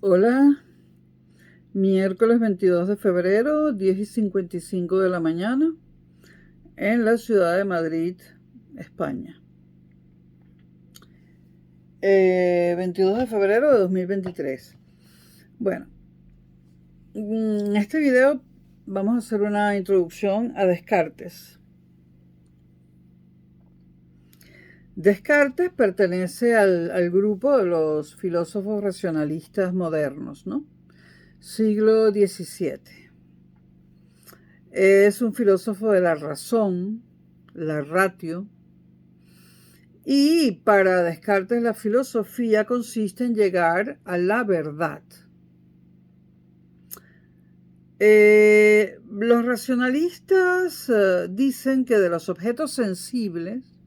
Hola, miércoles 22 de febrero, 10:55 de la mañana, en la ciudad de Madrid, España. 22 de febrero de 2023. Bueno, en este video vamos a hacer una introducción a Descartes. Descartes pertenece al grupo de los filósofos racionalistas modernos, ¿no? Siglo XVII. Es un filósofo de la razón, la ratio, y para Descartes la filosofía consiste en llegar a la verdad. Los racionalistas dicen que de los objetos sensibles,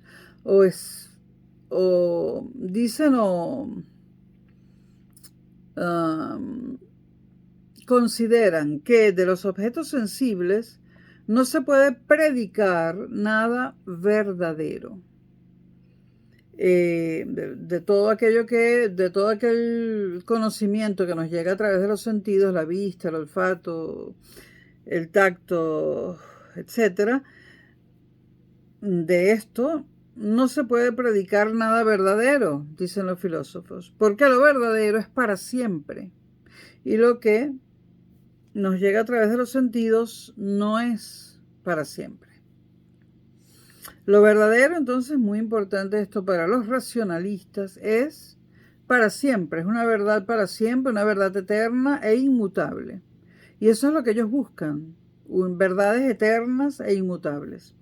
consideran que de los objetos sensibles no se puede predicar nada verdadero. De todo aquel conocimiento que nos llega a través de los sentidos, la vista, el olfato, el tacto, etcétera, de esto no se puede predicar nada verdadero, dicen los filósofos, porque lo verdadero es para siempre y lo que nos llega a través de los sentidos no es para siempre. Lo verdadero, entonces, muy importante esto para los racionalistas, es para siempre, es una verdad para siempre, una verdad eterna e inmutable. Y eso es lo que ellos buscan, verdades eternas e inmutables.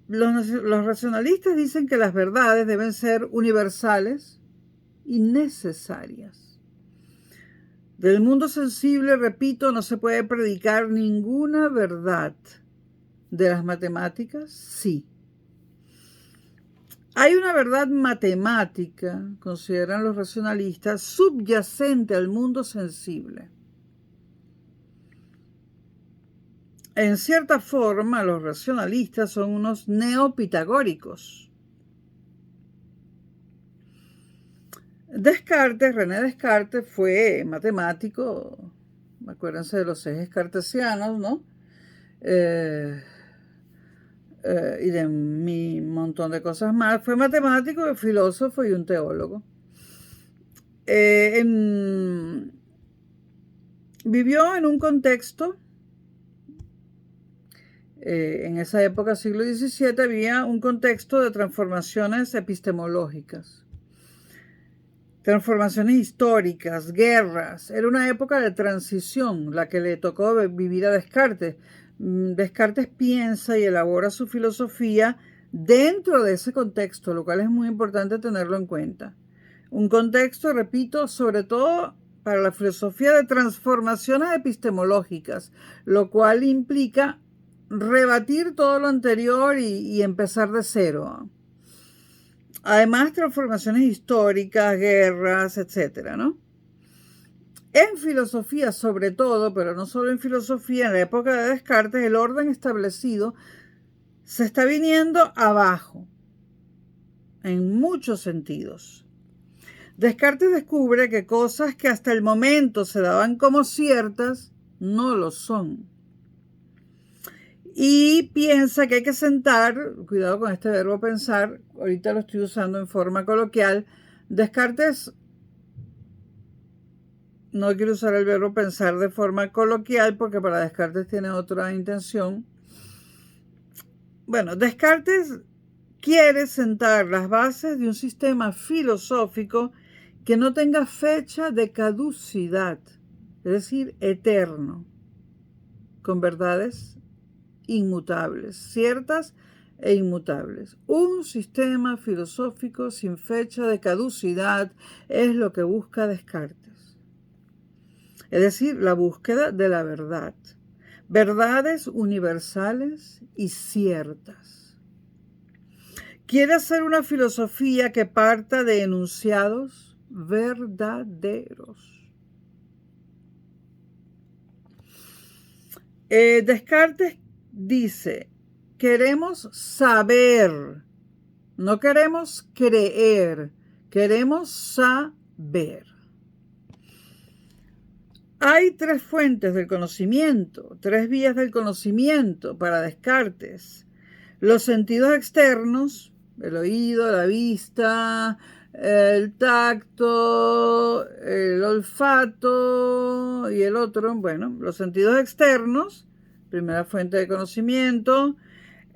Los racionalistas dicen que las verdades deben ser universales y necesarias. Del mundo sensible, repito, no se puede predicar ninguna verdad. De las matemáticas, sí. Hay una verdad matemática, consideran los racionalistas, subyacente al mundo sensible. En cierta forma, los racionalistas son unos neopitagóricos. René Descartes fue matemático, acuérdense de los ejes cartesianos, ¿no? Y de un montón de cosas más. Fue matemático, filósofo y un teólogo. Vivió en un contexto, en esa época, siglo XVII, había un contexto de transformaciones epistemológicas, transformaciones históricas, guerras. Era una época de transición la que le tocó vivir a Descartes. Descartes piensa y elabora su filosofía dentro de ese contexto, lo cual es muy importante tenerlo en cuenta. Un contexto, repito, sobre todo para la filosofía de transformaciones epistemológicas, lo cual implica rebatir todo lo anterior y empezar de cero. Además, transformaciones históricas, guerras, etcétera, ¿no? En filosofía sobre todo, pero no solo en filosofía, en la época de Descartes, el orden establecido se está viniendo abajo, en muchos sentidos. Descartes descubre que cosas que hasta el momento se daban como ciertas, no lo son. Y piensa que hay que sentar, cuidado con este verbo pensar, ahorita lo estoy usando en forma coloquial. Descartes, no quiero usar el verbo pensar de forma coloquial porque para Descartes tiene otra intención. Bueno, Descartes quiere sentar las bases de un sistema filosófico que no tenga fecha de caducidad, es decir, eterno, con verdades inmutables, ciertas e inmutables. Un sistema filosófico sin fecha de caducidad es lo que busca Descartes. Es decir, la búsqueda de la verdad. Verdades universales y ciertas. Quiere hacer una filosofía que parta de enunciados verdaderos. Descartes dice, queremos saber, no queremos creer, queremos saber. ver. Hay tres fuentes del conocimiento, tres vías del conocimiento para Descartes. Los sentidos externos, el oído, la vista, el tacto, el olfato y el otro, bueno, los sentidos externos, primera fuente de conocimiento.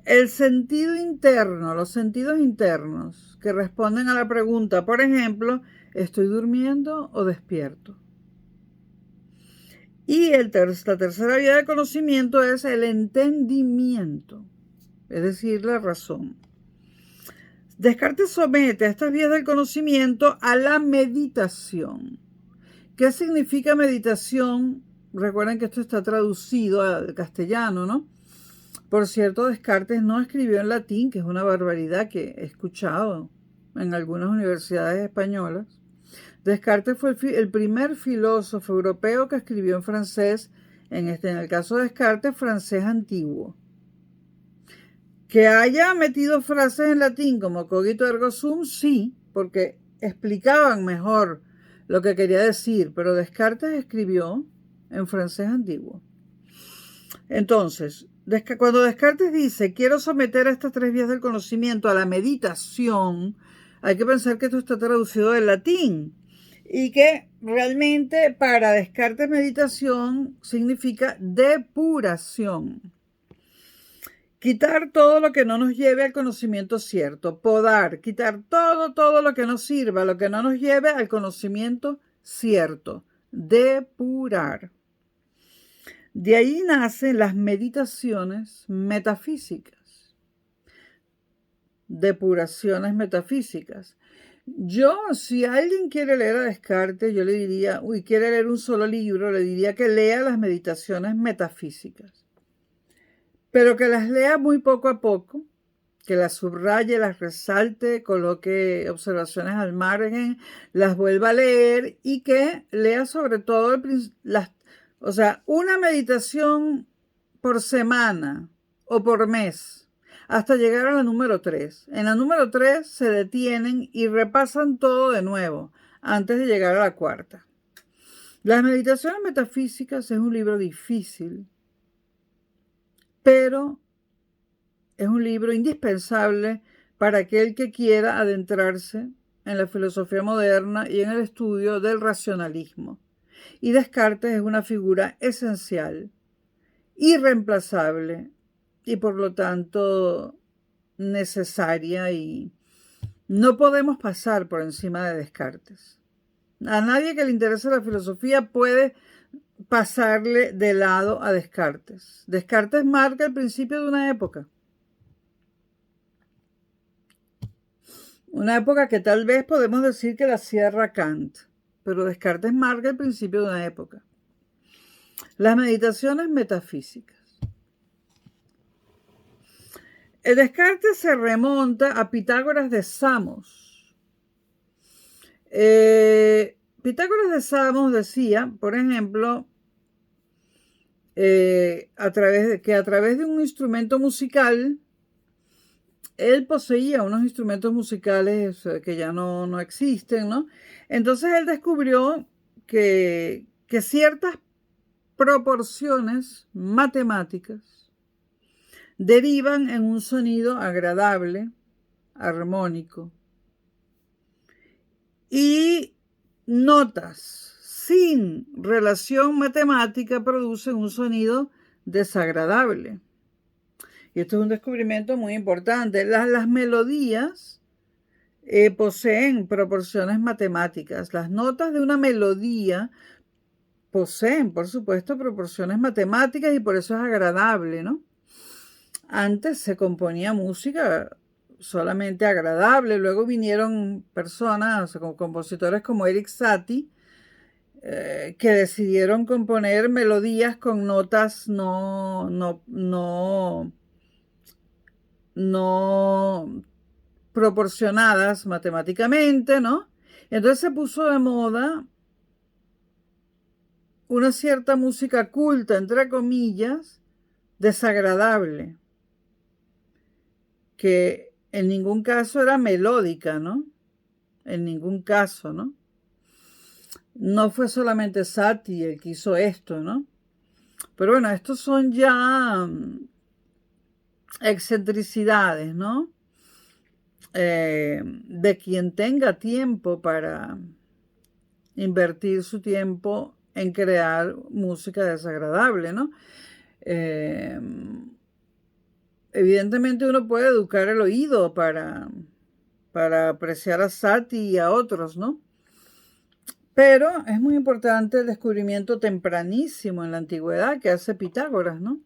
El sentido interno, los sentidos internos que responden a la pregunta, por ejemplo, ¿estoy durmiendo o despierto? Y la tercera vía de conocimiento es el entendimiento, es decir, la razón. Descartes somete a estas vías del conocimiento a la meditación. ¿Qué significa meditación? Recuerden que esto está traducido al castellano, ¿no? Por cierto, Descartes no escribió en latín, que es una barbaridad que he escuchado en algunas universidades españolas. Descartes fue el primer filósofo europeo que escribió en francés, en el caso de Descartes, francés antiguo. Que haya metido frases en latín como cogito ergo sum, sí, porque explicaban mejor lo que quería decir, pero Descartes escribió en francés antiguo. Entonces, cuando Descartes dice, quiero someter a estas tres vías del conocimiento a la meditación, hay que pensar que esto está traducido del latín y que realmente para Descartes meditación significa depuración. Quitar todo lo que no nos lleve al conocimiento cierto, podar, quitar todo lo que nos sirva, lo que no nos lleve al conocimiento cierto, depurar. De ahí nacen las meditaciones metafísicas, depuraciones metafísicas. Si alguien quiere leer a Descartes, yo le diría, quiere leer un solo libro, le diría que lea las meditaciones metafísicas, pero que las lea muy poco a poco, que las subraye, las resalte, coloque observaciones al margen, las vuelva a leer y que lea sobre todo una meditación por semana o por mes, hasta llegar a la número 3. En la número 3 se detienen y repasan todo de nuevo, antes de llegar a la cuarta. Las meditaciones metafísicas es un libro difícil, pero es un libro indispensable para aquel que quiera adentrarse en la filosofía moderna y en el estudio del racionalismo. Y Descartes es una figura esencial, irreemplazable y por lo tanto necesaria, y no podemos pasar por encima de Descartes. A nadie que le interese la filosofía puede pasarle de lado a Descartes. Descartes marca el principio de una época. Una época que tal vez podemos decir que la cierra Kant, pero Descartes marca el principio de una época. Las meditaciones metafísicas. Descartes se remonta a Pitágoras de Samos. Pitágoras de Samos decía, por ejemplo, a través de un instrumento musical, él poseía unos instrumentos musicales que ya no existen, ¿no? Entonces él descubrió que ciertas proporciones matemáticas derivan en un sonido agradable, armónico, y notas sin relación matemática producen un sonido desagradable. Y esto es un descubrimiento muy importante. Las melodías poseen proporciones matemáticas. Las notas de una melodía poseen, por supuesto, proporciones matemáticas y por eso es agradable, ¿no? Antes se componía música solamente agradable, luego vinieron personas, como compositores como Erik Satie, que decidieron componer melodías con notas no proporcionadas matemáticamente, ¿no? Entonces se puso de moda una cierta música culta, entre comillas, desagradable, que en ningún caso era melódica, ¿no? En ningún caso, ¿no? no fue solamente Satie el que hizo esto, ¿no? Pero bueno, estos son ya excentricidades, ¿no? De quien tenga tiempo para invertir su tiempo en crear música desagradable, ¿no? Evidentemente uno puede educar el oído para apreciar a Satie y a otros, ¿no? Pero es muy importante el descubrimiento tempranísimo en la antigüedad que hace Pitágoras, ¿no?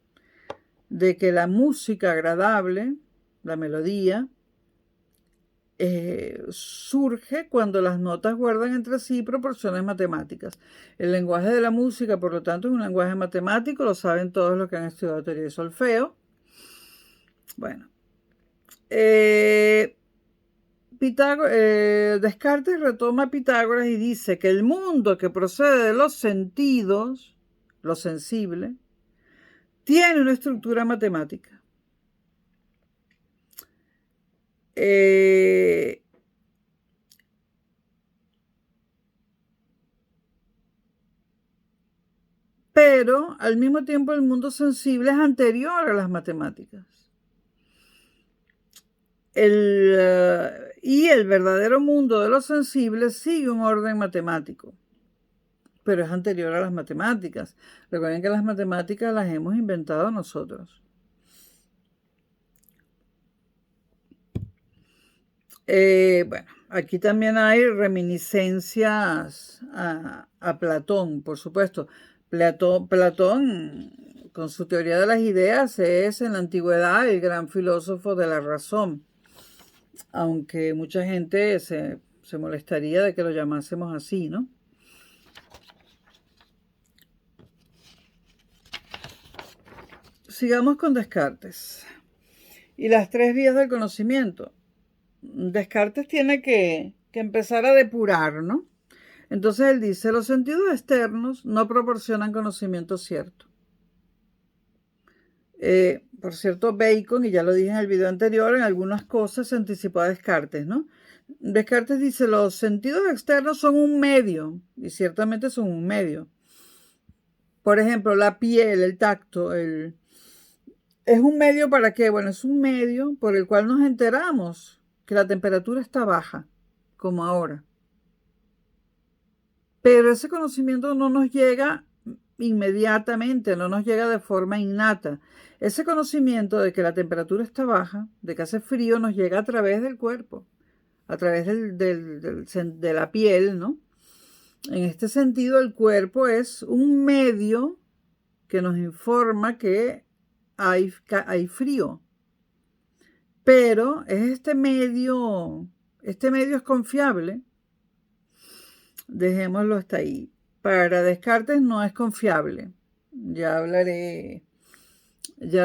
De que la música agradable, la melodía, surge cuando las notas guardan entre sí proporciones matemáticas. El lenguaje de la música, por lo tanto, es un lenguaje matemático, lo saben todos los que han estudiado teoría de solfeo. Bueno, Descartes retoma a Pitágoras y dice que el mundo que procede de los sentidos, lo sensible, tiene una estructura matemática. Pero al mismo tiempo el mundo sensible es anterior a las matemáticas. Y el verdadero mundo de los sensibles sigue un orden matemático, pero es anterior a las matemáticas. Recuerden que las matemáticas las hemos inventado nosotros. Bueno, aquí también hay reminiscencias a Platón, por supuesto. Platón, con su teoría de las ideas, es en la antigüedad el gran filósofo de la razón, aunque mucha gente se molestaría de que lo llamásemos así, ¿no? Sigamos con Descartes y las 3 vías del conocimiento. Descartes tiene que empezar a depurar, ¿no? Entonces él dice, los sentidos externos no proporcionan conocimiento cierto. Por cierto, Bacon, y ya lo dije en el video anterior, en algunas cosas se anticipó a Descartes, ¿no? Descartes dice, los sentidos externos son un medio, y ciertamente son un medio. Por ejemplo, la piel, el tacto, ¿es un medio para qué? Bueno, es un medio por el cual nos enteramos que la temperatura está baja, como ahora. Pero ese conocimiento no nos llega inmediatamente, no nos llega de forma innata. Ese conocimiento de que la temperatura está baja, de que hace frío, nos llega a través del cuerpo, a través de la piel, ¿no? En este sentido, el cuerpo es un medio que nos informa que hay frío. Pero este medio es confiable. Dejémoslo hasta ahí. Para Descartes no es confiable. Ya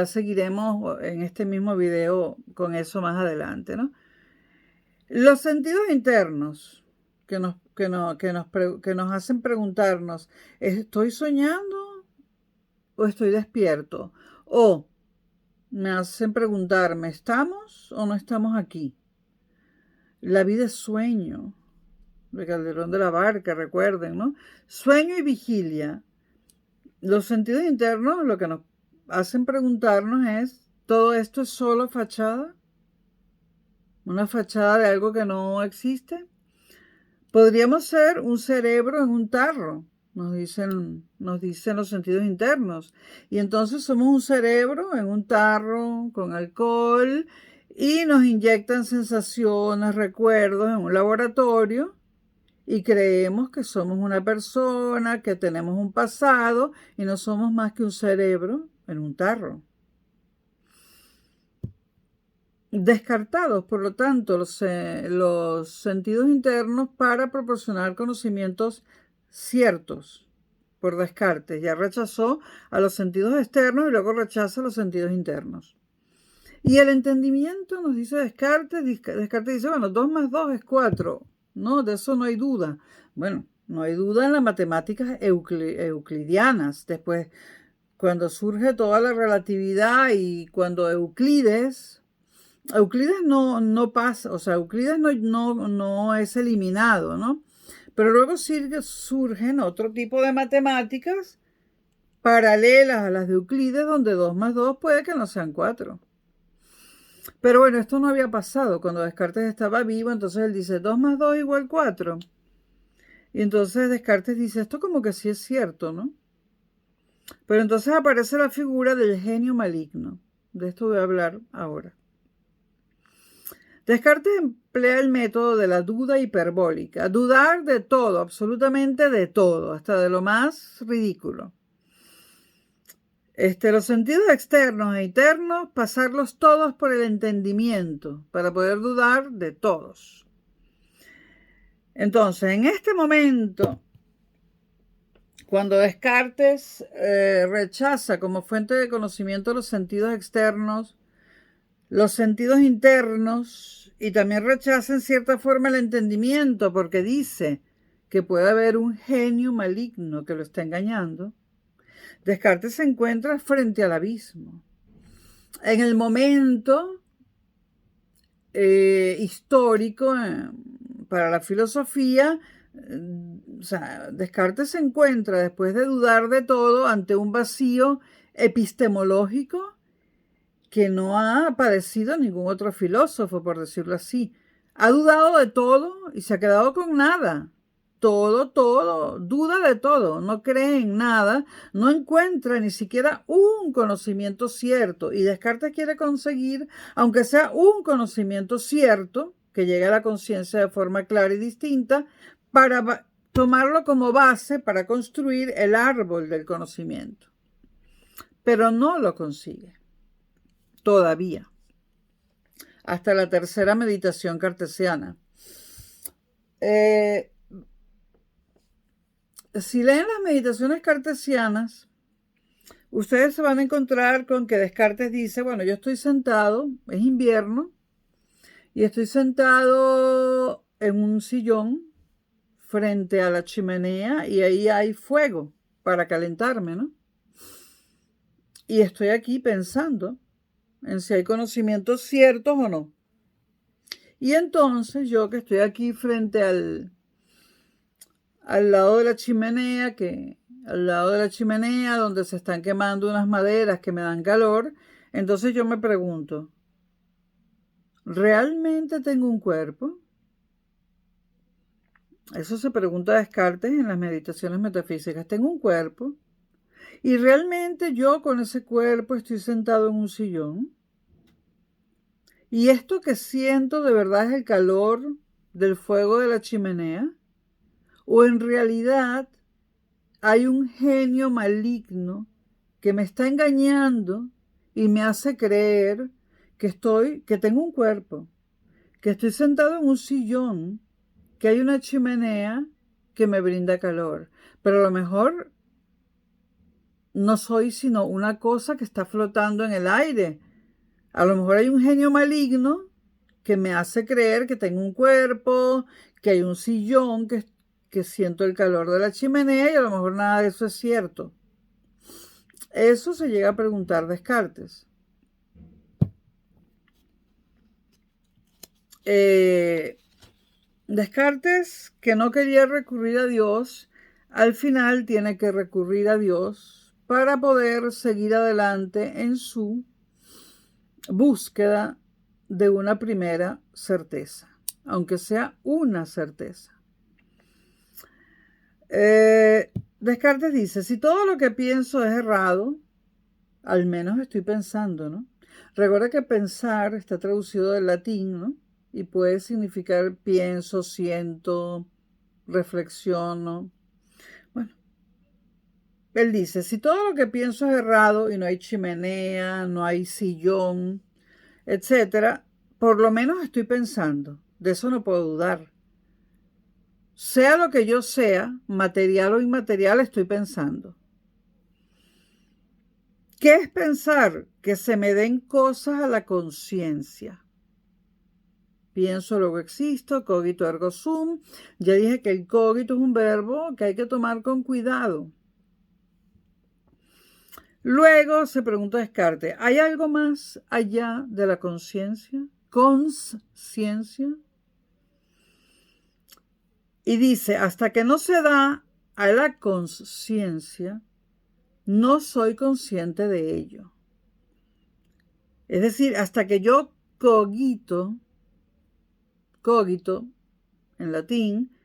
seguiremos en este mismo video con eso más adelante, ¿no? Los sentidos internos que nos hacen preguntarnos, ¿estoy soñando o estoy despierto? O me hacen preguntarme, ¿estamos o no estamos aquí? La vida es sueño. De Calderón de la Barca, recuerden, ¿no? Sueño y vigilia. Los sentidos internos lo que nos hacen preguntarnos es, ¿todo esto es solo fachada? ¿Una fachada de algo que no existe? Podríamos ser un cerebro en un tarro, nos dicen los sentidos internos. Y entonces somos un cerebro en un tarro con alcohol y nos inyectan sensaciones, recuerdos en un laboratorio. Y creemos que somos una persona, que tenemos un pasado y no somos más que un cerebro en un tarro. Descartados, por lo tanto, los sentidos internos para proporcionar conocimientos ciertos por Descartes. Ya rechazó a los sentidos externos y luego rechaza los sentidos internos. Y el entendimiento, nos dice Descartes dice, bueno, 2 más 2 es 4. No, de eso no hay duda. Bueno, no hay duda en las matemáticas euclidianas. Después, cuando surge toda la relatividad y cuando Euclides no pasa, o sea, Euclides no es eliminado, ¿no? Pero luego surgen otro tipo de matemáticas paralelas a las de Euclides, donde 2 más 2 puede que no sean 4. Pero bueno, esto no había pasado cuando Descartes estaba vivo, entonces él dice 2 más 2 igual 4. Y entonces Descartes dice, esto como que sí es cierto, ¿no? Pero entonces aparece la figura del genio maligno. De esto voy a hablar ahora. Descartes emplea el método de la duda hiperbólica, dudar de todo, absolutamente de todo, hasta de lo más ridículo. Los sentidos externos e internos, pasarlos todos por el entendimiento, para poder dudar de todos. Entonces, en este momento, cuando Descartes rechaza como fuente de conocimiento los sentidos externos, los sentidos internos, y también rechaza en cierta forma el entendimiento, porque dice que puede haber un genio maligno que lo está engañando, Descartes se encuentra frente al abismo. En el momento histórico para la filosofía, o sea, Descartes se encuentra, después de dudar de todo, ante un vacío epistemológico que no ha padecido ningún otro filósofo, por decirlo así. Ha dudado de todo y se ha quedado con nada. Todo, duda de todo, no cree en nada, no encuentra ni siquiera un conocimiento cierto. Y Descartes quiere conseguir, aunque sea un conocimiento cierto, que llegue a la conciencia de forma clara y distinta, para tomarlo como base para construir el árbol del conocimiento. Pero no lo consigue, todavía, hasta la tercera meditación cartesiana. Si leen las meditaciones cartesianas, ustedes se van a encontrar con que Descartes dice, bueno, yo estoy sentado, es invierno, y estoy sentado en un sillón frente a la chimenea y ahí hay fuego para calentarme, ¿no? Y estoy aquí pensando en si hay conocimientos ciertos o no. Y entonces yo que estoy aquí frente al lado de la chimenea, donde se están quemando unas maderas que me dan calor, entonces yo me pregunto, ¿realmente tengo un cuerpo? Eso se pregunta Descartes en las meditaciones metafísicas. ¿Tengo un cuerpo? ¿Y realmente yo con ese cuerpo estoy sentado en un sillón? ¿Y esto que siento de verdad es el calor del fuego de la chimenea? ¿O en realidad hay un genio maligno que me está engañando y me hace creer que tengo un cuerpo, que estoy sentado en un sillón, que hay una chimenea que me brinda calor? Pero a lo mejor no soy sino una cosa que está flotando en el aire. A lo mejor hay un genio maligno que me hace creer que tengo un cuerpo, que hay un sillón, que siento el calor de la chimenea, y a lo mejor nada de eso es cierto. Eso se llega a preguntar Descartes. Descartes, que no quería recurrir a Dios, al final tiene que recurrir a Dios para poder seguir adelante en su búsqueda de una primera certeza, aunque sea una certeza. Descartes dice, si todo lo que pienso es errado, al menos estoy pensando, ¿no? Recuerda que pensar está traducido del latín, ¿no? Y puede significar pienso, siento, reflexiono. Bueno, él dice, si todo lo que pienso es errado y no hay chimenea, no hay sillón, etcétera, por lo menos estoy pensando. De eso no puedo dudar. Sea lo que yo sea, material o inmaterial, estoy pensando. ¿Qué es pensar? Que se me den cosas a la conciencia. Pienso, luego existo, cogito ergo sum. Ya dije que el cogito es un verbo que hay que tomar con cuidado. Luego se pregunta Descartes, ¿hay algo más allá de la conciencia? ¿Consciencia? Y dice, hasta que no se da a la conciencia, no soy consciente de ello. Es decir, hasta que yo cogito en latín,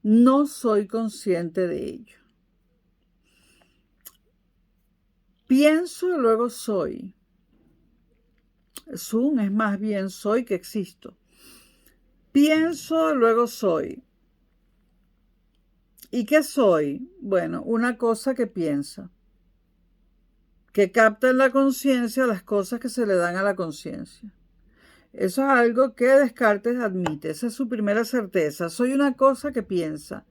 no soy consciente de ello. Pienso y luego soy. Sum es más bien soy que existo. Pienso y luego soy. ¿Y qué soy? Bueno, una cosa que piensa, que capta en la conciencia las cosas que se le dan a la conciencia. Eso es algo que Descartes admite, esa es su primera certeza. Soy una cosa que piensa,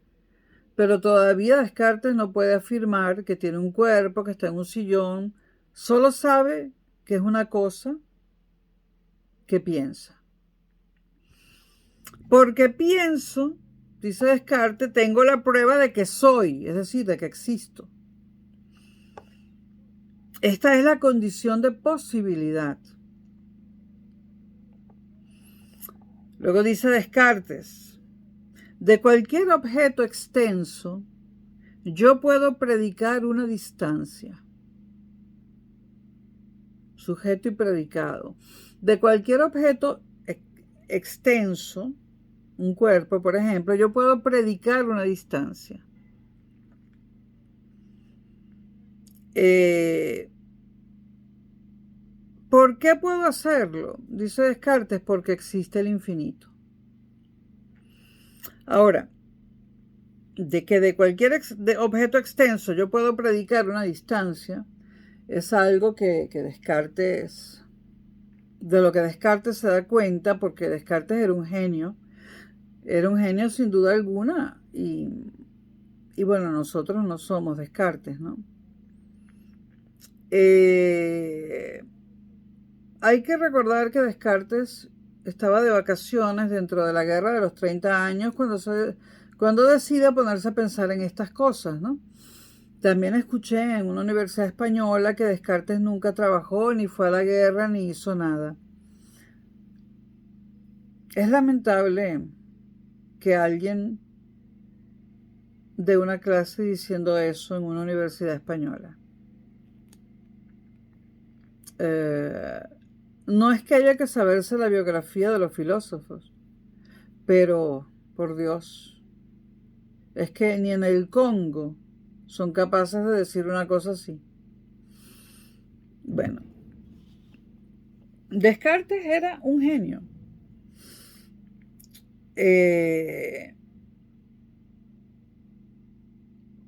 pero todavía Descartes no puede afirmar que tiene un cuerpo, que está en un sillón, solo sabe que es una cosa que piensa. Porque pienso, dice Descartes, tengo la prueba de que soy, es decir, de que existo. Esta es la condición de posibilidad. Luego dice Descartes, de cualquier objeto extenso, yo puedo predicar una distancia. Sujeto y predicado. De cualquier objeto extenso, un cuerpo, por ejemplo, yo puedo predicar una distancia. ¿Por qué puedo hacerlo? Dice Descartes, porque existe el infinito. Ahora, de que de cualquier objeto extenso yo puedo predicar una distancia, es algo que Descartes, de lo que Descartes se da cuenta, porque Descartes era un genio sin duda alguna, y bueno, nosotros no somos Descartes, ¿no? Hay que recordar que Descartes estaba de vacaciones dentro de la guerra de los 30 años cuando decide ponerse a pensar en estas cosas, ¿no? También escuché en una universidad española que Descartes nunca trabajó, ni fue a la guerra, ni hizo nada. Es lamentable que alguien dé una clase diciendo eso en una universidad española. No es que haya que saberse la biografía de los filósofos, pero, por Dios, es que ni en el Congo son capaces de decir una cosa así. Bueno, Descartes era un genio.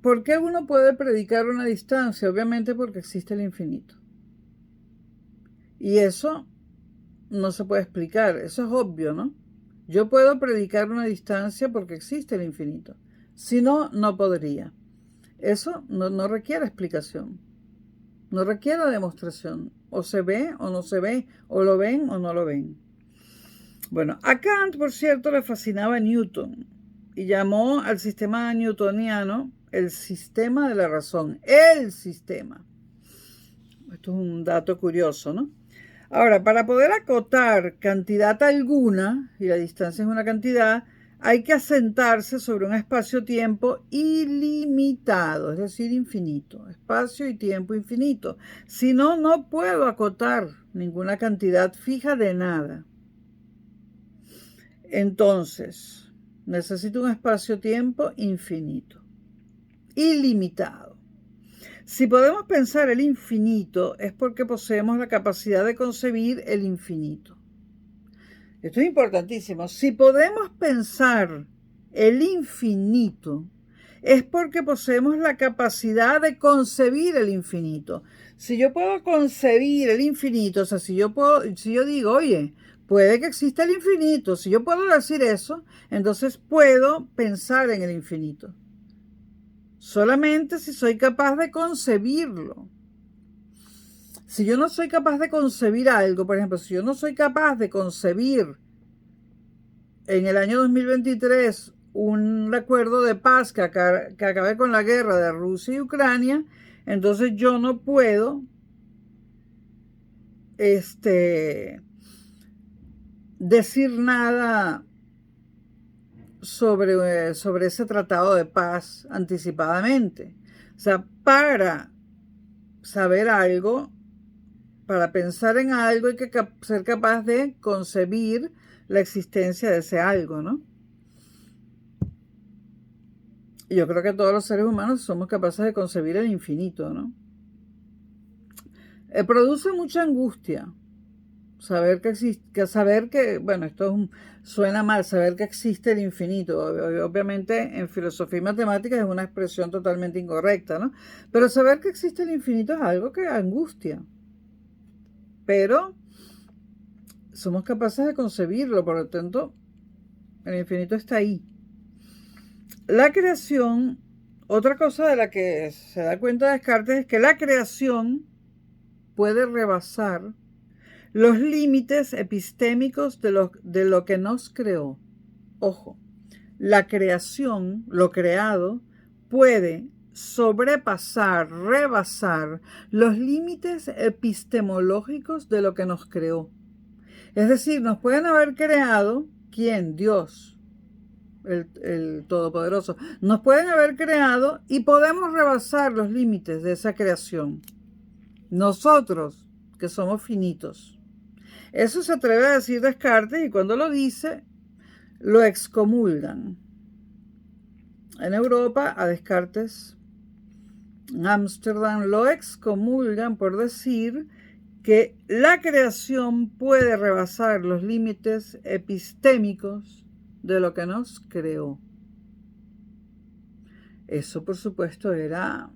¿Por qué uno puede predicar una distancia? Obviamente porque existe el infinito. Y eso no se puede explicar, eso es obvio, ¿no? Yo puedo predicar una distancia porque existe el infinito. Si no, no podría. Eso no requiere explicación, no requiere demostración. O se ve o no se ve, o lo ven o no lo ven. Bueno, a Kant, por cierto, le fascinaba Newton y llamó al sistema newtoniano el sistema de la razón, el sistema. Esto es un dato curioso, ¿no? Ahora, para poder acotar cantidad alguna, y la distancia es una cantidad, hay que asentarse sobre un espacio-tiempo ilimitado, es decir, infinito. Espacio y tiempo infinito. Si no, no puedo acotar ninguna cantidad fija de nada. Entonces, necesito un espacio-tiempo infinito, ilimitado. Si podemos pensar el infinito, es porque poseemos la capacidad de concebir el infinito. Esto es importantísimo. Si podemos pensar el infinito, es porque poseemos la capacidad de concebir el infinito. Si yo puedo concebir el infinito, o sea, si yo digo, oye, puede que exista el infinito, si yo puedo decir eso, entonces puedo pensar en el infinito. Solamente si soy capaz de concebirlo. Si yo no soy capaz de concebir algo, por ejemplo, si yo no soy capaz de concebir en el año 2023 un acuerdo de paz que acabe con la guerra de Rusia y Ucrania, entonces yo no puedo decir nada sobre ese tratado de paz anticipadamente. O sea, para saber algo, para pensar en algo hay que ser capaz de concebir la existencia de ese algo, ¿no? Y yo creo que todos los seres humanos somos capaces de concebir el infinito, ¿no? Produce mucha angustia saber que existe, bueno, suena mal, saber que existe el infinito. Obviamente en filosofía y matemáticas es una expresión totalmente incorrecta, ¿no? Pero saber que existe el infinito es algo que angustia. Pero somos capaces de concebirlo, por lo tanto, el infinito está ahí. La creación, otra cosa de la que se da cuenta Descartes es que la creación puede rebasar los límites epistémicos de lo que nos creó. Ojo, la creación, lo creado, puede sobrepasar, rebasar los límites epistemológicos de lo que nos creó. Es decir, nos pueden haber creado, ¿quién? Dios, el Todopoderoso. Nos pueden haber creado y podemos rebasar los límites de esa creación. Nosotros, que somos finitos. Eso se atreve a decir Descartes y cuando lo dice, lo excomulgan. En Europa, a Descartes, en Ámsterdam, lo excomulgan por decir que la creación puede rebasar los límites epistémicos de lo que nos creó. Eso, por supuesto, era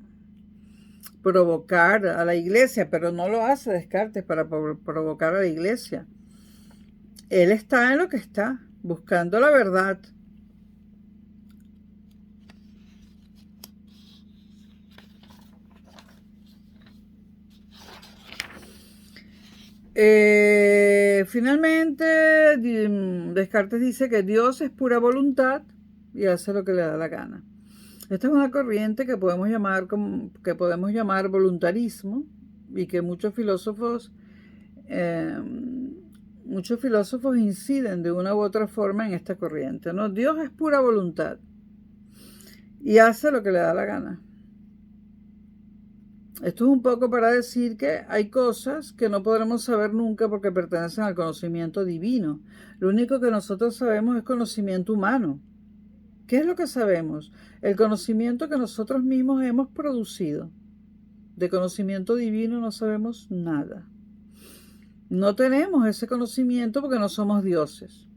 provocar a la iglesia, pero no lo hace Descartes para provocar a la iglesia. Él está en lo que está, buscando la verdad. Finalmente, Descartes dice que Dios es pura voluntad y hace lo que le da la gana. Esta es una corriente que podemos llamar voluntarismo y que muchos filósofos inciden de una u otra forma en esta corriente, ¿no? Dios es pura voluntad y hace lo que le da la gana. Esto es un poco para decir que hay cosas que no podremos saber nunca porque pertenecen al conocimiento divino. Lo único que nosotros sabemos es conocimiento humano. ¿Qué es lo que sabemos? El conocimiento que nosotros mismos hemos producido. De conocimiento divino no sabemos nada. No tenemos ese conocimiento porque no somos dioses.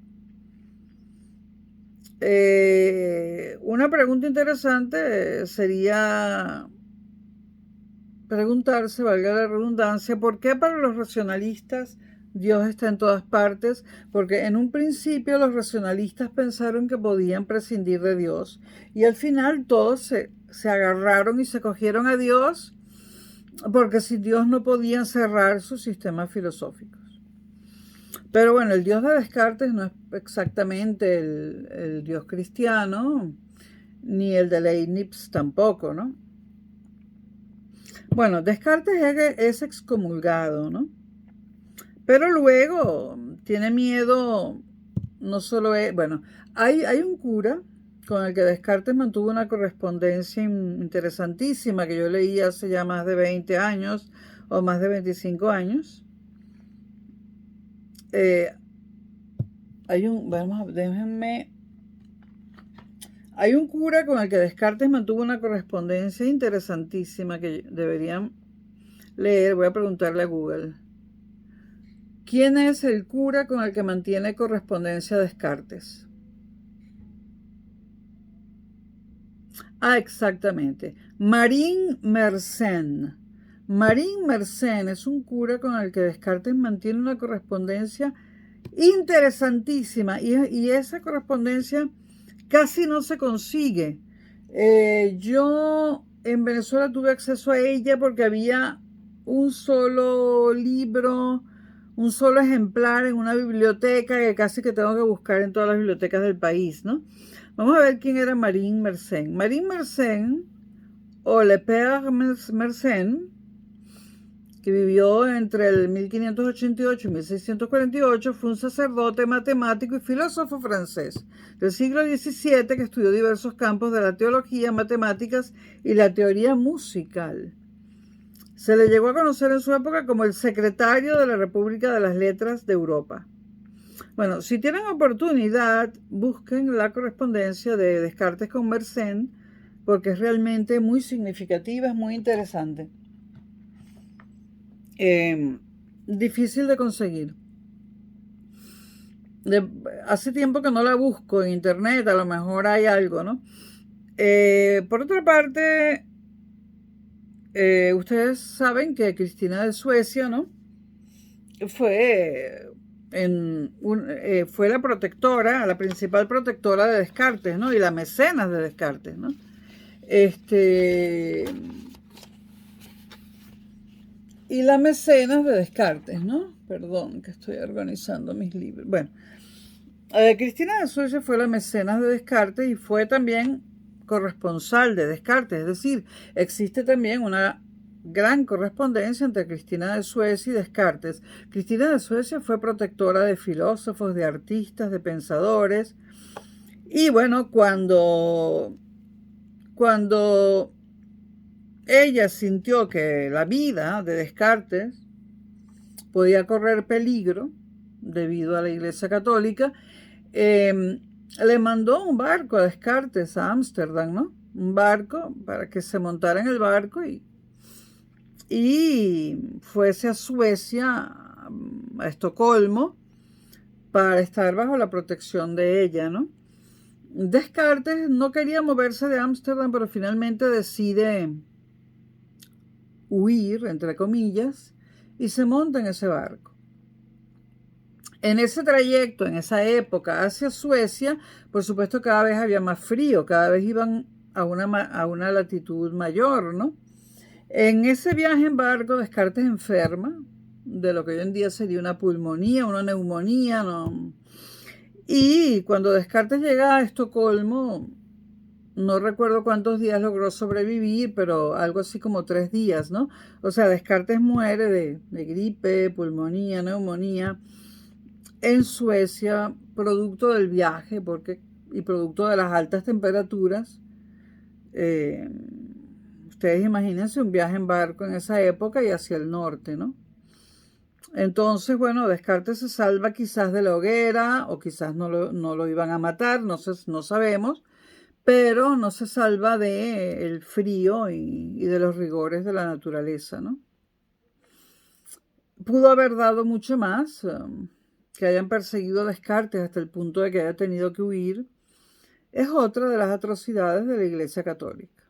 Una pregunta interesante sería preguntarse, valga la redundancia, ¿por qué para los racionalistas Dios está en todas partes? Porque en un principio los racionalistas pensaron que podían prescindir de Dios y al final todos se agarraron y se cogieron a Dios porque sin Dios no podían cerrar sus sistemas filosóficos. Pero bueno, el Dios de Descartes no es exactamente el Dios cristiano, ni el de Leibniz tampoco, ¿no? Bueno, Descartes es excomulgado, ¿no? Pero luego tiene miedo, no solo es, bueno, hay un cura con el que Descartes mantuvo una correspondencia interesantísima que yo leí hace ya más de 20 años o más de 25 años. Hay un cura con el que Descartes mantuvo una correspondencia interesantísima que deberían leer. Voy a preguntarle a Google. ¿Quién es el cura con el que mantiene correspondencia Descartes? Ah, exactamente. Marin Mersenne. Marin Mersenne es un cura con el que Descartes mantiene una correspondencia interesantísima y esa correspondencia casi no se consigue. Yo en Venezuela tuve acceso a ella porque había un solo libro, un solo ejemplar en una biblioteca que casi que tengo que buscar en todas las bibliotecas del país, ¿no? Vamos a ver quién era Marin Mersenne. Marin Mersenne, o Le Père Mersenne, que vivió entre el 1588 y 1648, fue un sacerdote, matemático y filósofo francés del siglo XVII que estudió diversos campos de la teología, matemáticas y la teoría musical. Se le llegó a conocer en su época como el secretario de la República de las Letras de Europa. Bueno, si tienen oportunidad, busquen la correspondencia de Descartes con Mersenne, porque es realmente muy significativa, es muy interesante. Difícil de conseguir. Hace tiempo que no la busco en internet, a lo mejor hay algo, ¿no? Por otra parte, ustedes saben que Cristina de Suecia, ¿no? Fue la protectora, la principal protectora de Descartes, ¿no? Y la mecenas de Descartes, ¿no? Y la mecenas de Descartes, ¿no? Perdón, que estoy organizando mis libros. Bueno, Cristina de Suecia fue la mecenas de Descartes y fue también corresponsal de Descartes. Es decir, existe también una gran correspondencia entre Cristina de Suecia y Descartes. Cristina de Suecia fue protectora de filósofos, de artistas, de pensadores. Y bueno, cuando ella sintió que la vida de Descartes podía correr peligro debido a la Iglesia Católica, le mandó un barco a Descartes a Ámsterdam, ¿no? Un barco para que se montara en el barco y fuese a Suecia, a Estocolmo, para estar bajo la protección de ella, ¿no? Descartes no quería moverse de Ámsterdam, pero finalmente decide huir, entre comillas, y se monta en ese barco. En ese trayecto, en esa época, hacia Suecia, por supuesto cada vez había más frío, cada vez iban a una latitud mayor, ¿no? En ese viaje en barco, Descartes enferma de lo que hoy en día sería una pulmonía, una neumonía, ¿no? Y cuando Descartes llega a Estocolmo, no recuerdo cuántos días logró sobrevivir, pero algo así como 3 días, ¿no? O sea, Descartes muere de gripe, pulmonía, neumonía en Suecia, producto del viaje y producto de las altas temperaturas. Ustedes imagínense un viaje en barco en esa época y hacia el norte, ¿no? Entonces, bueno, Descartes se salva quizás de la hoguera o quizás no lo iban a matar, no sabemos, pero no se salva del frío y de los rigores de la naturaleza, ¿no? Pudo haber dado mucho más, que hayan perseguido a Descartes hasta el punto de que haya tenido que huir, es otra de las atrocidades de la Iglesia Católica.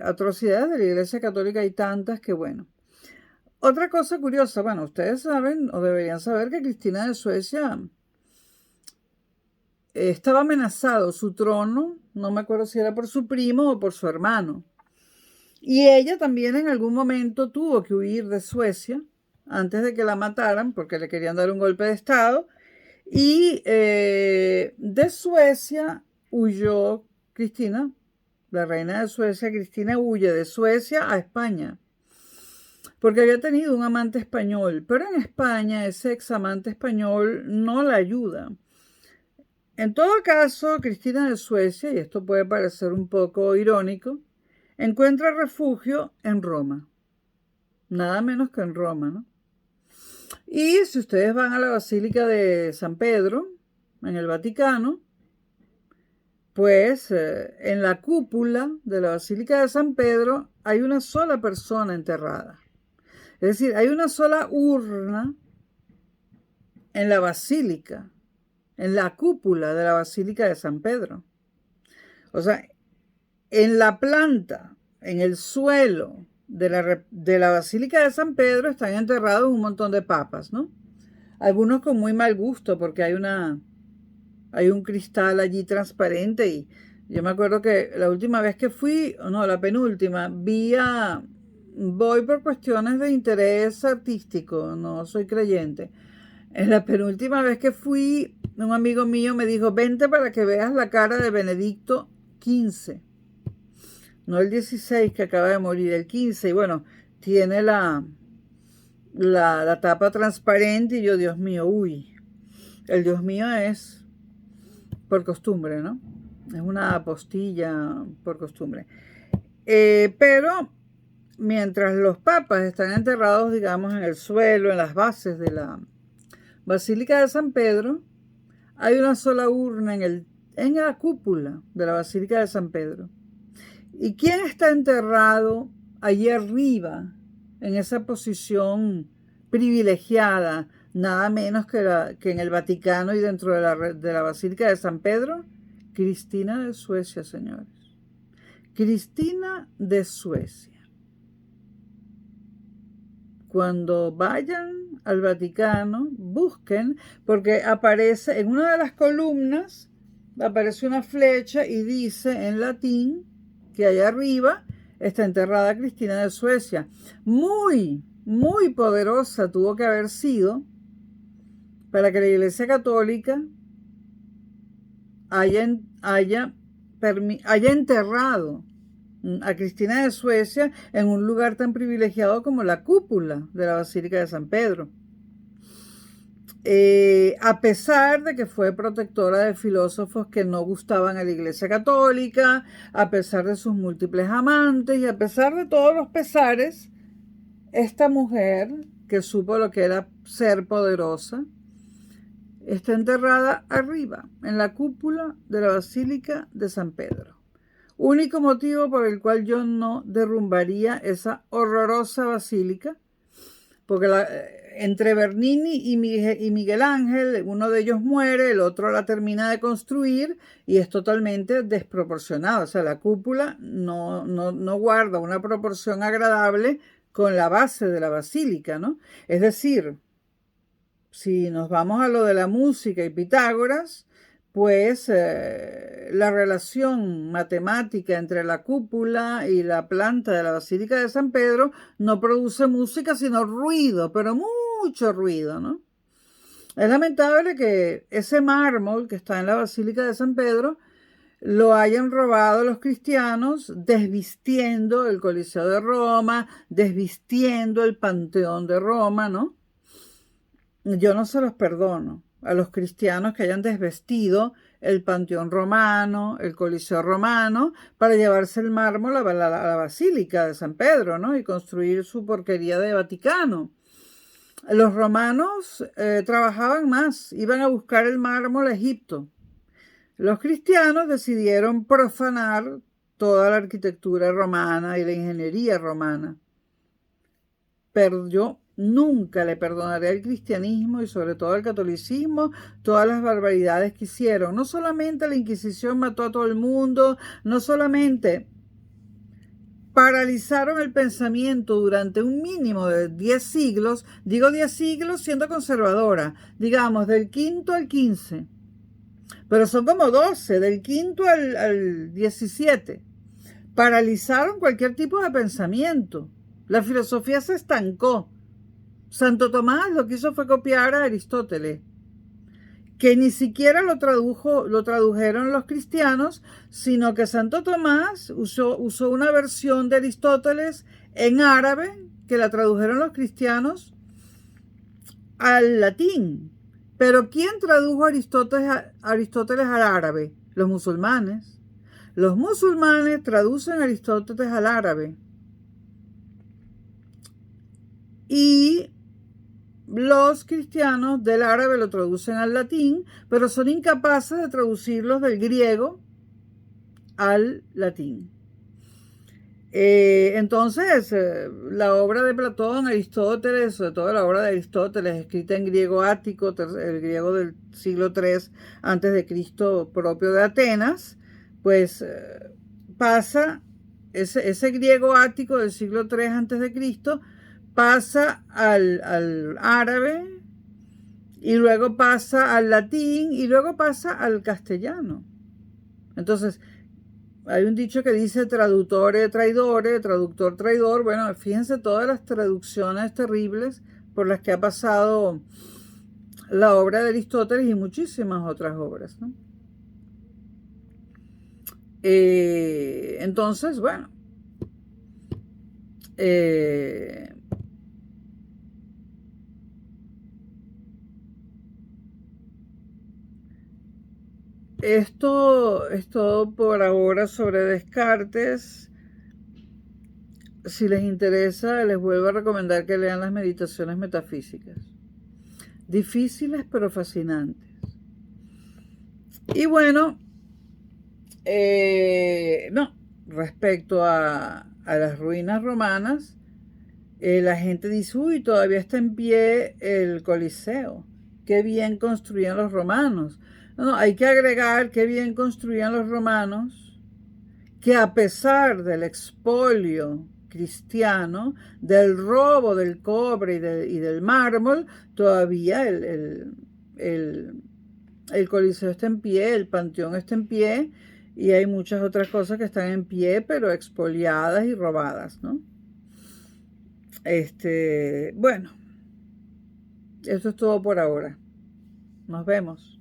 Atrocidades de la Iglesia Católica hay tantas que, bueno. Otra cosa curiosa, bueno, ustedes saben o deberían saber que Cristina de Suecia estaba amenazado su trono, no me acuerdo si era por su primo o por su hermano. Y ella también en algún momento tuvo que huir de Suecia antes de que la mataran porque le querían dar un golpe de estado. Y de Suecia huyó Cristina, la reina de Suecia. Cristina huye de Suecia a España porque había tenido un amante español, pero en España ese ex amante español no la ayuda. En todo caso, Cristina de Suecia, y esto puede parecer un poco irónico, encuentra refugio en Roma, nada menos que en Roma, ¿no? Y si ustedes van a la Basílica de San Pedro, en el Vaticano, pues en la cúpula de la Basílica de San Pedro hay una sola persona enterrada. Es decir, hay una sola urna en la basílica, en la cúpula de la Basílica de San Pedro. O sea, en la planta, en el suelo de la Basílica de San Pedro están enterrados un montón de papas, ¿no? Algunos con muy mal gusto porque hay un cristal allí transparente y yo me acuerdo que la última vez que fui, no, la penúltima, voy por cuestiones de interés artístico, no soy creyente. En la penúltima vez que fui, un amigo mío me dijo, vente para que veas la cara de Benedicto XV. No el 16 que acaba de morir, el 15. Y bueno, tiene la tapa transparente y yo, Dios mío, uy, el Dios mío es por costumbre, ¿no? Es una apostilla por costumbre. Pero mientras los papas están enterrados, digamos, en el suelo, en las bases de la Basílica de San Pedro, hay una sola urna en la cúpula de la Basílica de San Pedro. ¿Y quién está enterrado allí arriba, en esa posición privilegiada, nada menos que en el Vaticano y dentro de la Basílica de San Pedro? Cristina de Suecia, señores. Cristina de Suecia. Cuando vayan al Vaticano, busquen, porque aparece en una de las columnas, aparece una flecha y dice en latín que allá arriba está enterrada Cristina de Suecia. Muy, muy poderosa tuvo que haber sido para que la Iglesia Católica haya enterrado a Cristina de Suecia en un lugar tan privilegiado como la cúpula de la Basílica de San Pedro. A pesar de que fue protectora de filósofos que no gustaban a la Iglesia Católica, a pesar de sus múltiples amantes y a pesar de todos los pesares, esta mujer que supo lo que era ser poderosa, está enterrada arriba, en la cúpula de la Basílica de San Pedro. Único motivo por el cual yo no derrumbaría esa horrorosa basílica, porque entre Bernini y Miguel Ángel, uno de ellos muere, el otro la termina de construir y es totalmente desproporcionado. O sea, la cúpula no guarda una proporción agradable con la base de la basílica, ¿no? Es decir, si nos vamos a lo de la música y Pitágoras, pues la relación matemática entre la cúpula y la planta de la Basílica de San Pedro no produce música, sino ruido, pero mucho ruido, ¿no? Es lamentable que ese mármol que está en la Basílica de San Pedro lo hayan robado los cristianos desvistiendo el Coliseo de Roma, desvistiendo el Panteón de Roma, ¿no? Yo no se los perdono a los cristianos que hayan desvestido el Panteón Romano, el Coliseo Romano, para llevarse el mármol a la Basílica de San Pedro, ¿no? Y construir su porquería de Vaticano. Los romanos trabajaban más, iban a buscar el mármol a Egipto. Los cristianos decidieron profanar toda la arquitectura romana y la ingeniería romana. Pero yo nunca le perdonaré al cristianismo y sobre todo al catolicismo todas las barbaridades que hicieron. No solamente la Inquisición mató a todo el mundo, no solamente paralizaron el pensamiento durante un mínimo de 10 siglos, digo 10 siglos siendo conservadora, digamos del quinto al 15, pero son como 12, del quinto al 17. Paralizaron cualquier tipo de pensamiento. La filosofía se estancó. Santo Tomás lo que hizo fue copiar a Aristóteles, que ni siquiera lo tradujeron los cristianos, sino que Santo Tomás usó una versión de Aristóteles en árabe, que la tradujeron los cristianos al latín. Pero ¿quién tradujo a Aristóteles al árabe? Los musulmanes. Los musulmanes traducen a Aristóteles al árabe. Y los cristianos del árabe lo traducen al latín, pero son incapaces de traducirlos del griego al latín. Entonces, la obra de Platón, Aristóteles, sobre todo la obra de Aristóteles, escrita en griego ático, el griego del siglo III antes de Cristo propio de Atenas, pues pasa, ese griego ático del siglo III antes de Cristo, pasa al árabe y luego pasa al latín y luego pasa al castellano. Entonces, hay un dicho que dice traductor traidor. Bueno, fíjense todas las traducciones terribles por las que ha pasado la obra de Aristóteles y muchísimas otras obras, ¿no? Entonces, bueno, Eh, Esto es todo por ahora sobre Descartes. Si les interesa, les vuelvo a recomendar que lean las meditaciones metafísicas. Difíciles pero fascinantes. Y bueno, no, respecto a las ruinas romanas, la gente dice, uy, todavía está en pie el Coliseo. Qué bien construían los romanos. No, no, hay que agregar qué bien construían los romanos, que a pesar del expolio cristiano, del robo del cobre y del mármol, todavía el Coliseo está en pie, el Panteón está en pie, y hay muchas otras cosas que están en pie, pero expoliadas y robadas, ¿no? Bueno, eso es todo por ahora. Nos vemos.